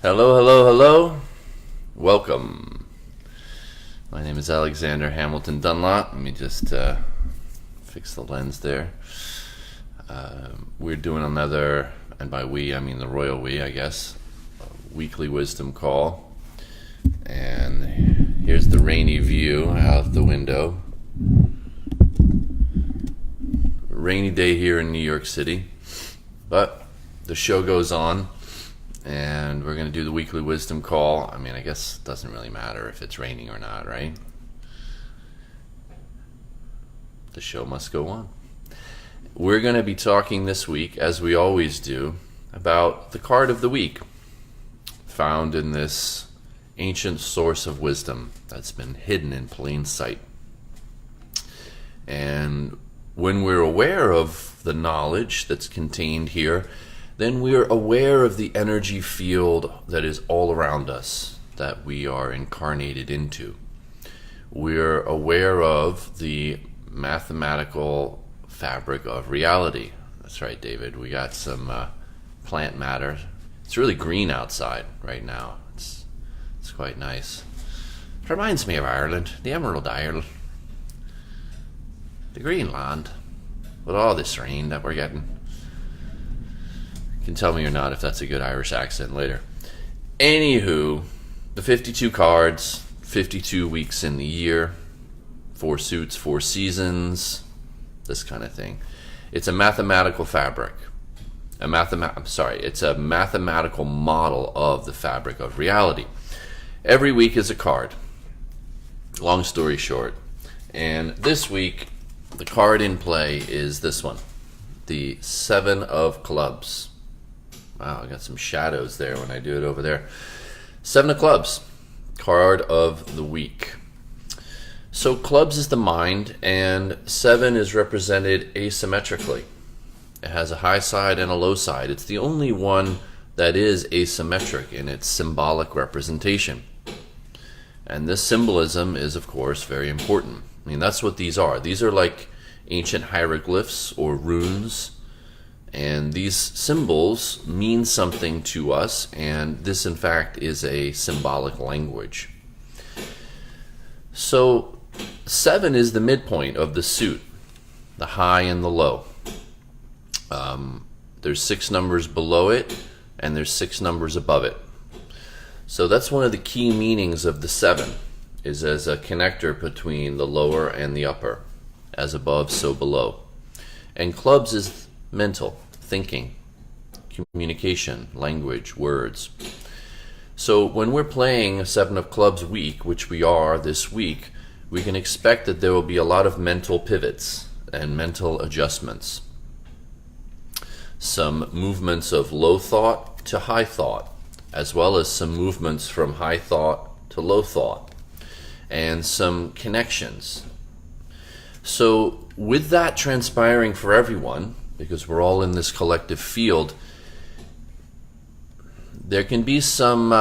Hello, hello, hello. Welcome. My name is Alexander Hamilton Dunlop. Let me just fix the lens there. We're doing another, and by we, I mean the royal we, I guess, weekly wisdom call. And here's the rainy view out the window. Rainy day here in New York City, but the show goes on. And we're going to do the weekly wisdom call. I mean, I guess it doesn't really matter if it's raining or not, right? The show must go on. We're going to be talking this week, as we always do, about the card of the week, found in this ancient source of wisdom that's been hidden in plain sight. And when we're aware of the knowledge that's contained here, then we're aware of the energy field that is all around us, that we are incarnated into. We're aware of the mathematical fabric of reality. That's right, David. We got some plant matter. It's really green outside right now. It's quite nice. It reminds me of Ireland, the Emerald Isle, the Greenland, with all this rain that we're getting. You can tell me or not if that's a good Irish accent later. Anywho, the 52 cards, 52 weeks in the year, 4 suits, 4 seasons, this kind of thing. It's a mathematical fabric. It's a mathematical model of the fabric of reality. Every week is a card. Long story short. And this week, the card in play is this one, the 7 of Clubs. Wow, I got some shadows there when I do it over there. 7 of Clubs, card of the week. So clubs is the mind, and 7 is represented asymmetrically. It has a high side and a low side. It's the only one that is asymmetric in its symbolic representation. And this symbolism is, of course, very important. I mean, that's what these are. These are like ancient hieroglyphs or runes. And these symbols mean something to us, and this, in fact, is a symbolic language. So 7 is the midpoint of the suit, the high and the low. There's 6 numbers below it, and there's 6 numbers above it. So that's one of the key meanings of the 7, is as a connector between the lower and the upper, as above, so below. And clubs is mental, thinking, communication, language, words. So when we're playing a 7 of Clubs week, which we are this week, we can expect that there will be a lot of mental pivots and mental adjustments. Some movements of low thought to high thought, as well as some movements from high thought to low thought, and some connections. So with that transpiring for everyone, because we're all in this collective field, there can be some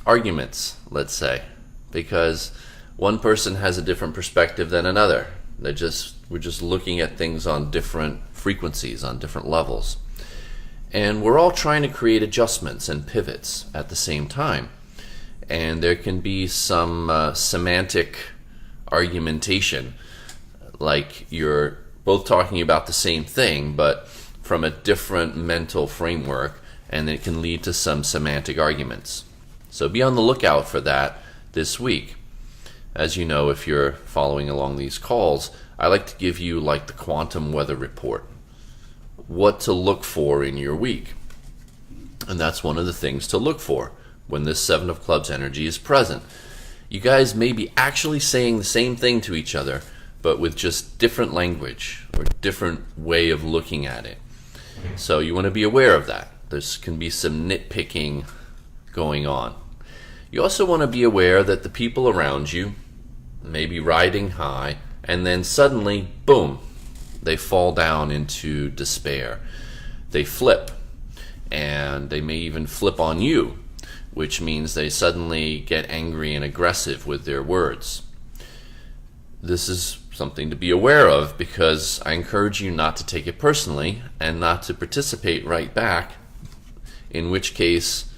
arguments, let's say, because one person has a different perspective than another. We're just looking at things on different frequencies, on different levels. And we're all trying to create adjustments and pivots at the same time. And there can be some semantic argumentation, like you're both talking about the same thing, but from a different mental framework, and it can lead to some semantic arguments. So be on the lookout for that this week. As you know, if you're following along these calls, I like to give you like the quantum weather report, what to look for in your week. And that's one of the things to look for when this 7 of Clubs energy is present. You guys may be actually saying the same thing to each other, but with just different language or different way of looking at it. So you want to be aware of that. There can be some nitpicking going on. You also want to be aware that the people around you may be riding high, and then suddenly, boom, they fall down into despair. They flip, and they may even flip on you, which means they suddenly get angry and aggressive with their words. This is something to be aware of, because I encourage you not to take it personally and not to participate right back, in which case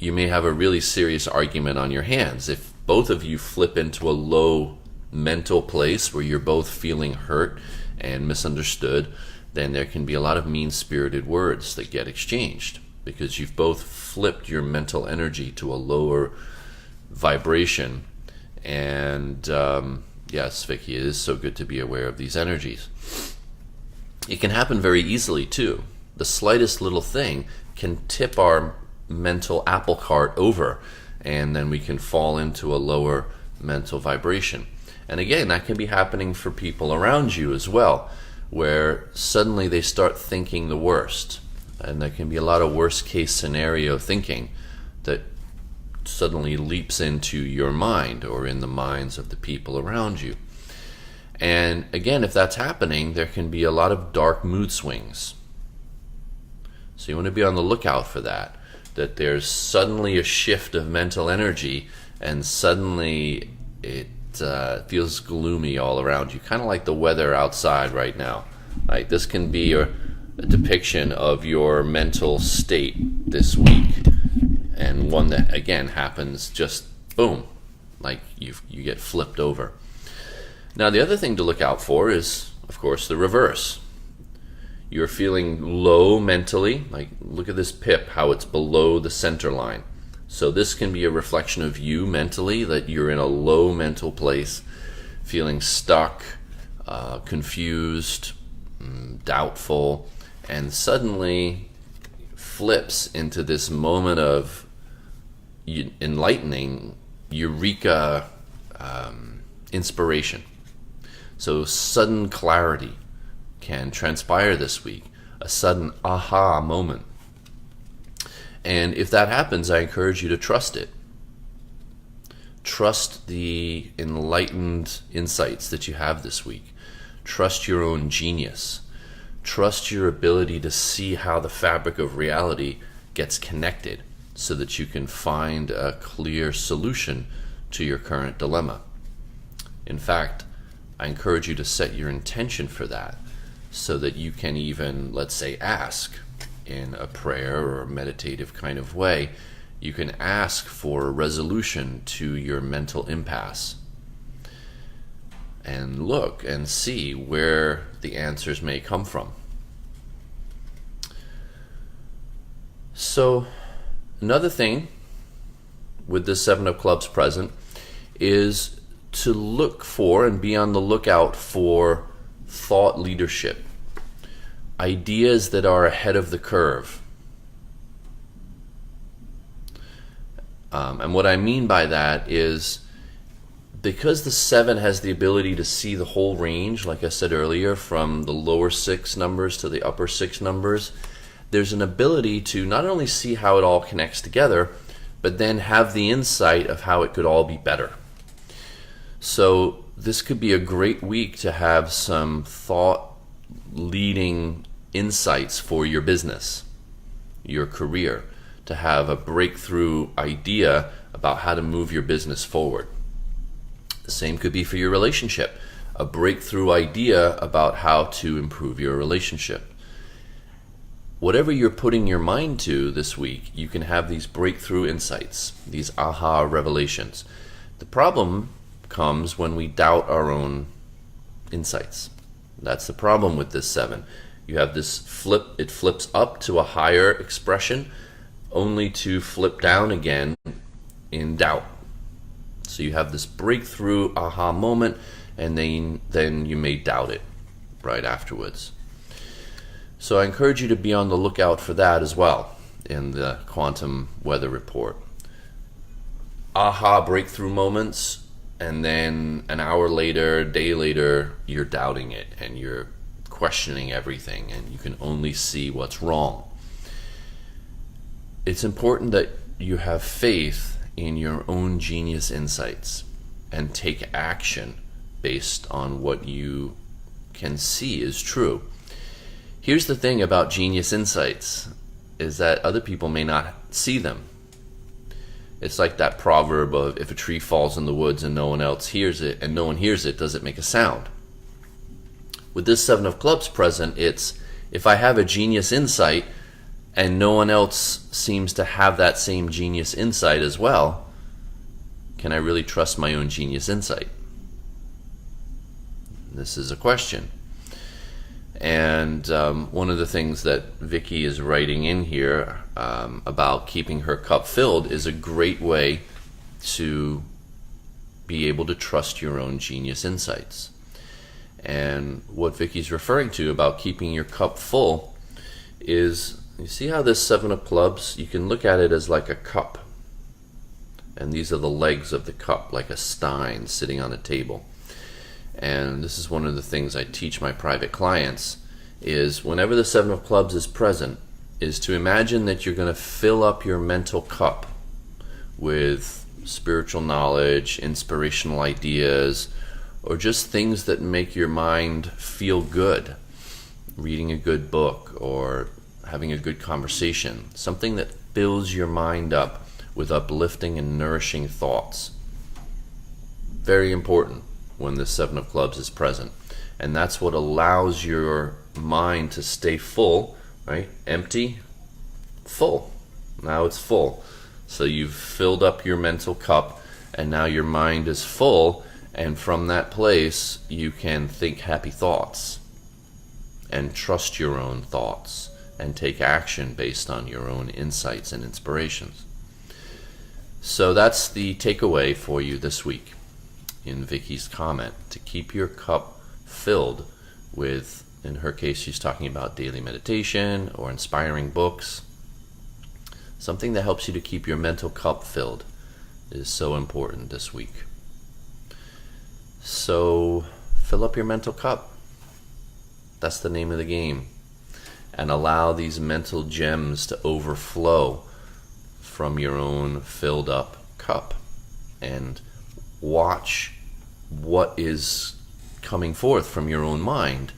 you may have a really serious argument on your hands. If both of you flip into a low mental place where you're both feeling hurt and misunderstood, then there can be a lot of mean-spirited words that get exchanged because you've both flipped your mental energy to a lower vibration. And yes, Vicky, it is so good to be aware of these energies. It can happen very easily too. The slightest little thing can tip our mental apple cart over, and then we can fall into a lower mental vibration. And again, that can be happening for people around you as well, where suddenly they start thinking the worst. And there can be a lot of worst case scenario thinking that suddenly leaps into your mind or in the minds of the people around you. And again, if that's happening, there can be a lot of dark mood swings. So you want to be on the lookout for that there's suddenly a shift of mental energy and suddenly it feels gloomy all around you, kind of like the weather outside right now. Like this can be a depiction of your mental state this week, and one that again happens just boom, like you get flipped over. Now the other thing to look out for is, of course, the reverse. You're feeling low mentally, like look at this pip, how it's below the center line. So this can be a reflection of you mentally, that you're in a low mental place, feeling stuck, confused, doubtful, and suddenly flips into this moment of enlightening, eureka, inspiration. So sudden clarity can transpire this week, a sudden aha moment. And if that happens, I encourage you to trust it. Trust the enlightened insights that you have this week. Trust your own genius. Trust your ability to see how the fabric of reality gets connected so that you can find a clear solution to your current dilemma. In fact, I encourage you to set your intention for that so that you can even, let's say, ask in a prayer or a meditative kind of way. You can ask for a resolution to your mental impasse and look and see where the answers may come from. So another thing with this Seven of Clubs present is to look for and be on the lookout for thought leadership, ideas that are ahead of the curve. And what I mean by that is, because the 7 has the ability to see the whole range, like I said earlier, from the lower 6 numbers to the upper 6 numbers, there's an ability to not only see how it all connects together, but then have the insight of how it could all be better. So this could be a great week to have some thought-leading insights for your business, your career, to have a breakthrough idea about how to move your business forward. The same could be for your relationship, a breakthrough idea about how to improve your relationship. Whatever you're putting your mind to this week, you can have these breakthrough insights, these aha revelations. The problem comes when we doubt our own insights. That's the problem with this 7. You have this flip, it flips up to a higher expression, only to flip down again in doubt. So you have this breakthrough aha moment, and then you may doubt it right afterwards. So I encourage you to be on the lookout for that as well in the quantum weather report. Aha breakthrough moments, and then an hour later, a day later, you're doubting it and you're questioning everything and you can only see what's wrong. It's important that you have faith in your own genius insights and take action based on what you can see is true. Here's the thing about genius insights, is that other people may not see them. It's like that proverb of, if a tree falls in the woods and no one else hears it, and no one hears it, does it make a sound? With this 7 of Clubs present, it's, if I have a genius insight, and no one else seems to have that same genius insight as well, can I really trust my own genius insight? This is a question. And one of the things that Vicky is writing in here about keeping her cup filled is a great way to be able to trust your own genius insights. And what Vicky's referring to about keeping your cup full is, you see how this Seven of Clubs, you can look at it as like a cup. And these are the legs of the cup, like a stein sitting on a table. And this is one of the things I teach my private clients, is whenever the Seven of Clubs is present, is to imagine that you're going to fill up your mental cup with spiritual knowledge, inspirational ideas, or just things that make your mind feel good. Reading a good book or having a good conversation. Something that fills your mind up with uplifting and nourishing thoughts. Very important when the Seven of Clubs is present. And that's what allows your mind to stay full, right? Empty, full. Now it's full. So you've filled up your mental cup, and now your mind is full, and from that place you can think happy thoughts and trust your own thoughts and take action based on your own insights and inspirations. So that's the takeaway for you this week in Vicky's comment, to keep your cup filled with, in her case she's talking about daily meditation or inspiring books. Something that helps you to keep your mental cup filled is so important this week. So fill up your mental cup. That's the name of the game. And allow these mental gems to overflow from your own filled up cup. And watch what is coming forth from your own mind.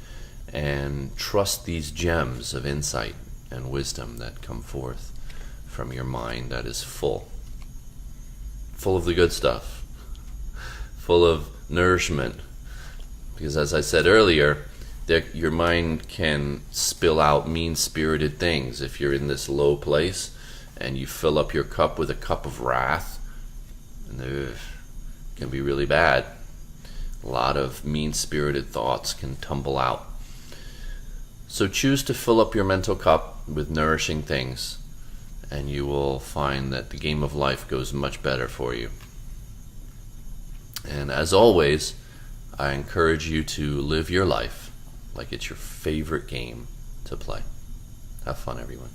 And trust these gems of insight and wisdom that come forth from your mind that is full. Full of the good stuff. Full of nourishment. Because as I said earlier, your mind can spill out mean-spirited things. If you're in this low place and you fill up your cup with a cup of wrath, and it can be really bad. A lot of mean-spirited thoughts can tumble out. So choose to fill up your mental cup with nourishing things, and you will find that the game of life goes much better for you. And as always, I encourage you to live your life like it's your favorite game to play. Have fun, everyone.